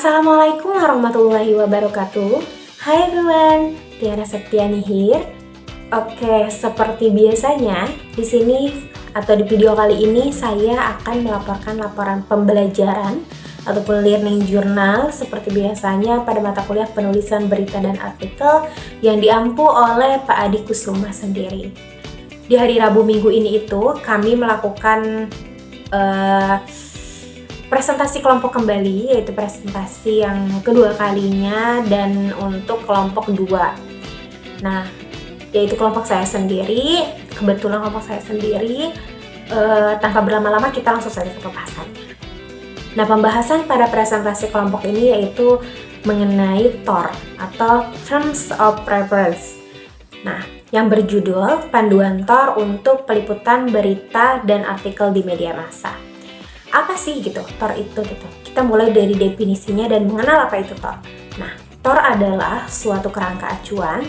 Assalamualaikum warahmatullahi wabarakatuh. Hai everyone, Tiara Septiani here. Oke, seperti biasanya di sini atau di video kali ini saya akan melaporkan laporan pembelajaran ataupun learning journal seperti biasanya pada mata kuliah penulisan berita dan artikel yang diampu oleh Pak Adi Kusuma sendiri. Di hari Rabu minggu ini itu kami melakukan presentasi kelompok kembali, yaitu presentasi yang kedua kalinya dan untuk kelompok 2. Nah, yaitu kelompok saya sendiri. Kebetulan kelompok saya sendiri, tanpa berlama-lama kita langsung saja ke pembahasannya. Nah, pembahasan pada presentasi kelompok ini yaitu mengenai TOR atau Terms of Reference. Nah, yang berjudul Panduan TOR untuk Peliputan Berita dan Artikel di Media Massa. Apa sih gitu TOR itu gitu? Kita mulai dari definisinya dan mengenal apa itu TOR. Nah, TOR adalah suatu kerangka acuan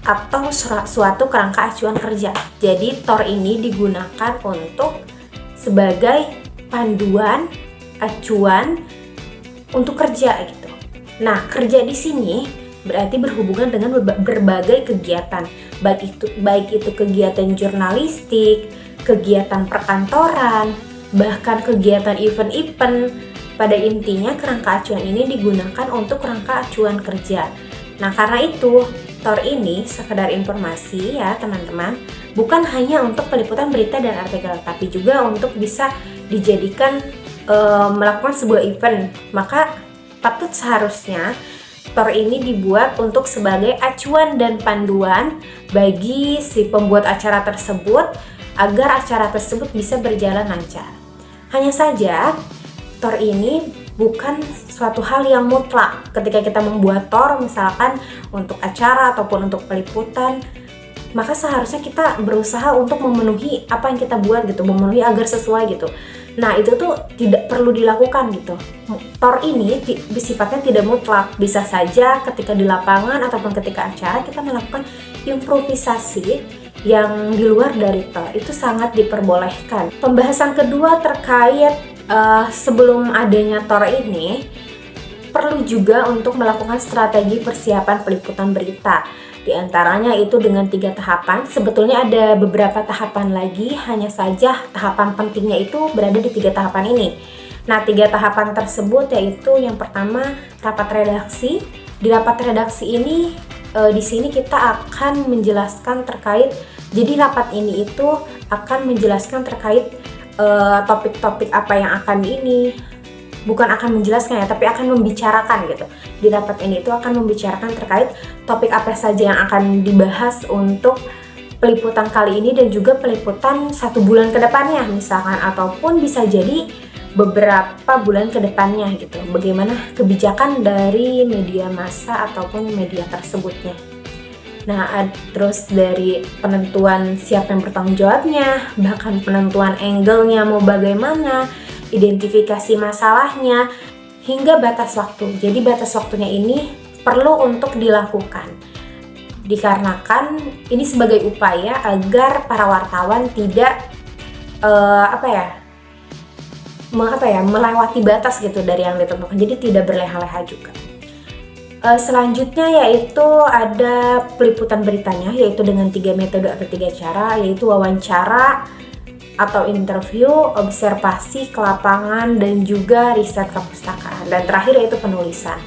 atau suatu kerangka acuan kerja. Jadi TOR ini digunakan untuk sebagai panduan acuan untuk kerja gitu. Nah, kerja di sini berarti berhubungan dengan berbagai kegiatan, baik itu kegiatan jurnalistik, kegiatan perkantoran, bahkan kegiatan event-event. Pada intinya kerangka acuan ini digunakan untuk kerangka acuan kerja. Nah, karena itu TOR ini sekedar informasi ya teman-teman, bukan hanya untuk peliputan berita dan artikel, tapi juga untuk bisa dijadikan melakukan sebuah event. Maka patut seharusnya TOR ini dibuat untuk sebagai acuan dan panduan bagi si pembuat acara tersebut agar acara tersebut bisa berjalan lancar. Hanya saja, TOR ini bukan suatu hal yang mutlak. Ketika kita membuat TOR misalkan untuk acara ataupun untuk peliputan, maka seharusnya kita berusaha untuk memenuhi apa yang kita buat gitu, memenuhi agar sesuai gitu. Nah, itu tuh tidak perlu dilakukan gitu. TOR ini sifatnya tidak mutlak. Bisa saja ketika di lapangan ataupun ketika acara kita melakukan improvisasi yang di luar dari TOR, itu sangat diperbolehkan. Pembahasan kedua terkait sebelum adanya TOR ini, perlu juga untuk melakukan strategi persiapan peliputan berita. Di antaranya itu dengan 3 tahapan. Sebetulnya ada beberapa tahapan lagi, hanya saja tahapan pentingnya itu berada di 3 tahapan ini. Nah, 3 tahapan tersebut yaitu yang pertama rapat redaksi. Di rapat redaksi ini di sini kita akan menjelaskan terkait, jadi rapat ini itu akan menjelaskan terkait topik-topik apa yang akan bukan akan menjelaskan ya, tapi akan membicarakan gitu. Di rapat ini itu akan membicarakan terkait topik apa saja yang akan dibahas untuk peliputan kali ini dan juga peliputan 1 bulan ke depannya misalkan, ataupun bisa jadi beberapa bulan ke depannya gitu. Bagaimana kebijakan dari media massa ataupun media tersebutnya. Nah, terus dari penentuan siapa yang bertanggung jawabnya, bahkan penentuan angle-nya mau bagaimana, identifikasi masalahnya, hingga batas waktu. Jadi batas waktunya ini perlu untuk dilakukan. Dikarenakan ini sebagai upaya agar para wartawan tidak melewati batas gitu dari yang ditentukan. Jadi tidak berleha-leha juga. Selanjutnya yaitu ada peliputan beritanya, yaitu dengan 3 metode atau 3 cara, yaitu wawancara atau interview, observasi ke lapangan, dan juga riset kepustakaan. Dan terakhir yaitu penulisan.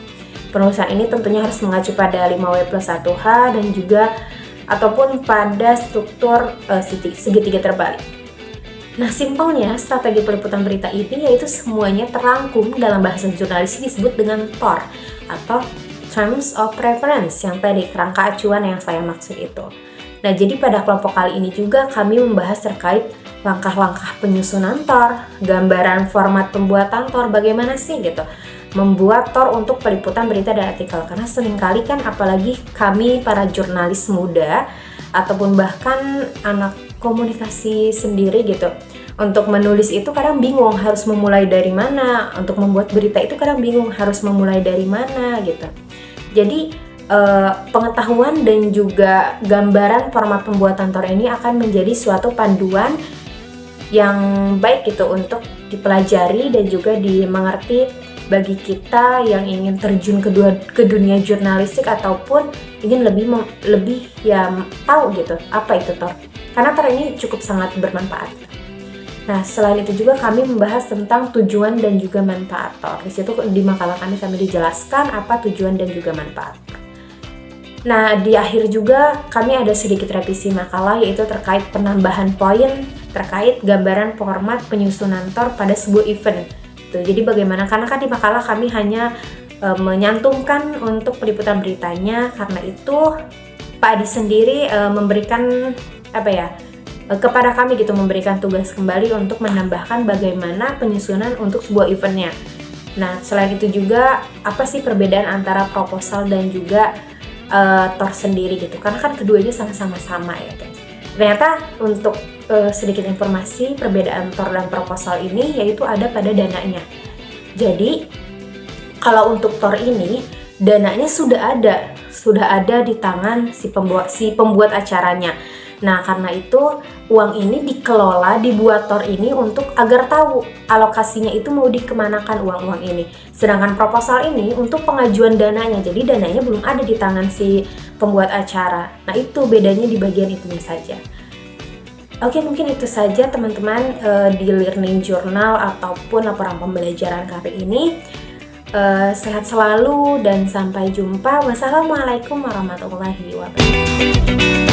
Penulisan ini tentunya harus mengacu pada 5W+1H dan juga ataupun pada struktur segitiga terbalik. Nah, simpelnya strategi peliputan berita ini yaitu semuanya terangkum dalam bahasa jurnalis disebut dengan TOR atau Terms of Reference, yang tadi kerangka acuan yang saya maksud itu. Nah, jadi pada kelompok kali ini juga kami membahas terkait langkah-langkah penyusunan TOR, gambaran format pembuatan TOR, bagaimana sih gitu membuat TOR untuk peliputan berita dan artikel. Karena seringkali kan apalagi kami para jurnalis muda ataupun bahkan anak komunikasi sendiri gitu, untuk menulis itu kadang bingung harus memulai dari mana, untuk membuat berita itu kadang bingung harus memulai dari mana gitu. Jadi pengetahuan dan juga gambaran format pembuatan TOR ini akan menjadi suatu panduan yang baik gitu untuk dipelajari dan juga dimengerti bagi kita yang ingin terjun ke dunia jurnalistik ataupun ingin lebih ya tahu gitu apa itu TOR. Karena TOR ini cukup sangat bermanfaat. Nah, selain itu juga kami membahas tentang tujuan dan juga manfaat TOR. Di situ di makalah kami dijelaskan apa tujuan dan juga manfaat. Nah, di akhir juga kami ada sedikit revisi makalah, yaitu terkait penambahan poin terkait gambaran format penyusunan TOR pada sebuah event. Tuh, jadi bagaimana? Karena kan di makalah kami hanya menyantumkan untuk peliputan beritanya, karena itu Pak Adi sendiri memberikan kepada kami gitu, memberikan tugas kembali untuk menambahkan bagaimana penyusunan untuk sebuah eventnya. Nah, selain itu juga apa sih perbedaan antara proposal dan juga TOR sendiri gitu, karena kan keduanya sama-sama sama ya guys. Ternyata untuk sedikit informasi perbedaan TOR dan proposal ini yaitu ada pada dananya. Jadi kalau untuk TOR ini dananya sudah ada di tangan si pembuat acaranya. Nah, karena itu uang ini dikelola, dibuat TOR ini untuk agar tahu alokasinya itu mau dikemanakan uang-uang ini. Sedangkan proposal ini untuk pengajuan dananya, jadi dananya belum ada di tangan si pembuat acara. Nah, itu bedanya di bagian itunya saja. Oke, mungkin itu saja teman-teman di Learning Journal ataupun laporan pembelajaran kali ini. Sehat selalu dan sampai jumpa. Wassalamualaikum warahmatullahi wabarakatuh.